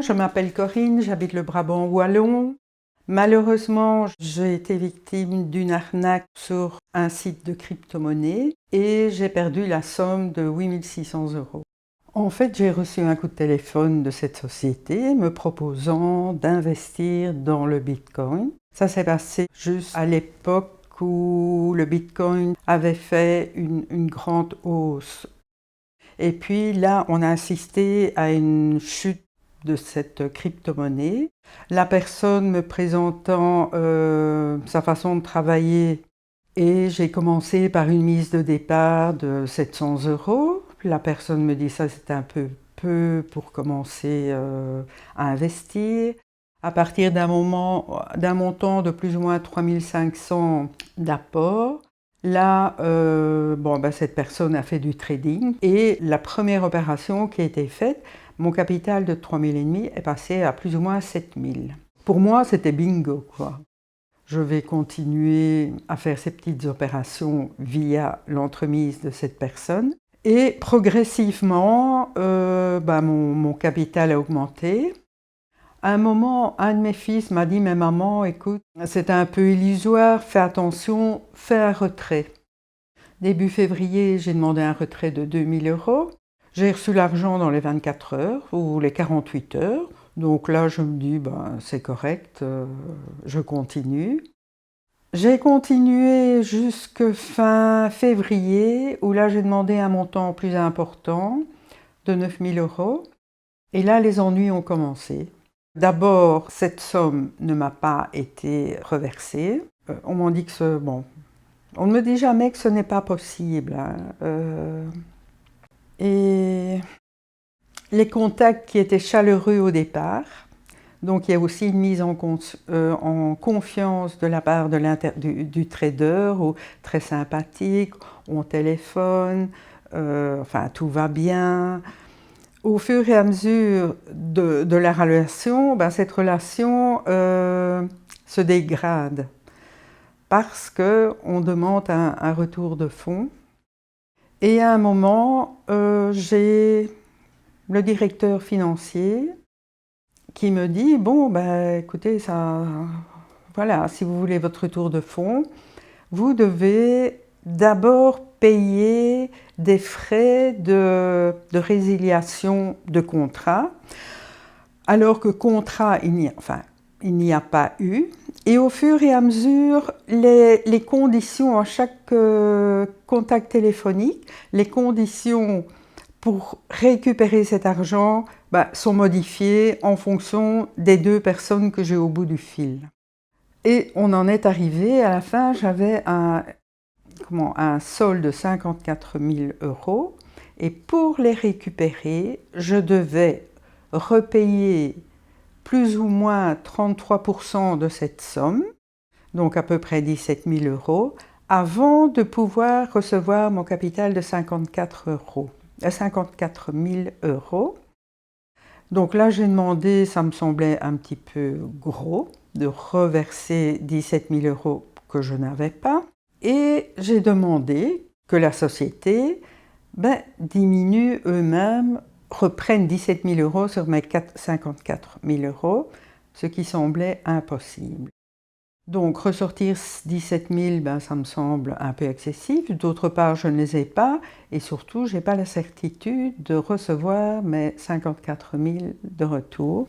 Je m'appelle Corinne, j'habite le Brabant wallon. Malheureusement, j'ai été victime d'une arnaque sur un site de crypto-monnaie et j'ai perdu la somme de 8 600 €. En fait, j'ai reçu un coup de téléphone de cette société me proposant d'investir dans le Bitcoin. Ça s'est passé juste à l'époque où le Bitcoin avait fait une grande hausse. Et puis là, on a assisté à une chute de cette crypto-monnaie. La personne me présentant sa façon de travailler, et j'ai commencé par une mise de départ de 700 €. La personne me dit ça c'est un peu pour commencer à investir. À partir d'un montant de plus ou moins 3 500 d'apport, là, cette personne a fait du trading et la première opération qui a été faite, mon capital de 3 500 est passé à plus ou moins 7 000. Pour moi, c'était bingo, quoi. Je vais continuer à faire ces petites opérations via l'entremise de cette personne. Et progressivement, mon capital a augmenté. À un moment, un de mes fils m'a dit « Mais maman, écoute, c'est un peu illusoire, fais attention, fais un retrait. » Début février, j'ai demandé un retrait de 2 000 €. J'ai reçu l'argent dans les 24 heures ou les 48 heures. Donc là, je me dis, c'est correct, je continue. J'ai continué jusque fin février, où là, j'ai demandé un montant plus important, de 9 000 €. Et là, les ennuis ont commencé. D'abord, cette somme ne m'a pas été reversée. On m'a dit que on ne me dit jamais que ce n'est pas possible, hein. Et les contacts qui étaient chaleureux au départ, donc il y a aussi une mise en confiance de la part du trader, ou très sympathique, on téléphone, tout va bien. Au fur et à mesure de la relation, cette relation se dégrade parce qu'on demande un retour de fonds. Et à un moment, j'ai le directeur financier qui me dit « Bon, écoutez, voilà, si vous voulez votre retour de fonds, vous devez d'abord payer des frais de résiliation de contrat, alors que contrat, il n'y a pas eu. Et au fur et à mesure, les conditions à chaque contact téléphonique, les conditions pour récupérer cet argent sont modifiées en fonction des deux personnes que j'ai au bout du fil. Et on en est arrivé, à la fin, j'avais un solde de 54 000 €. Et pour les récupérer, je devais repayer plus ou moins 33% de cette somme, donc à peu près 17 000 €, avant de pouvoir recevoir mon capital de 54 000 €. Donc là, j'ai demandé, ça me semblait un petit peu gros, de reverser 17 000 € que je n'avais pas. Et j'ai demandé que la société diminue eux-mêmes, reprennent 17 000 € sur mes 54 000 €, ce qui semblait impossible. Donc ressortir 17 000, ça me semble un peu excessif. D'autre part, je ne les ai pas et surtout, je n'ai pas la certitude de recevoir mes 54 000 de retour.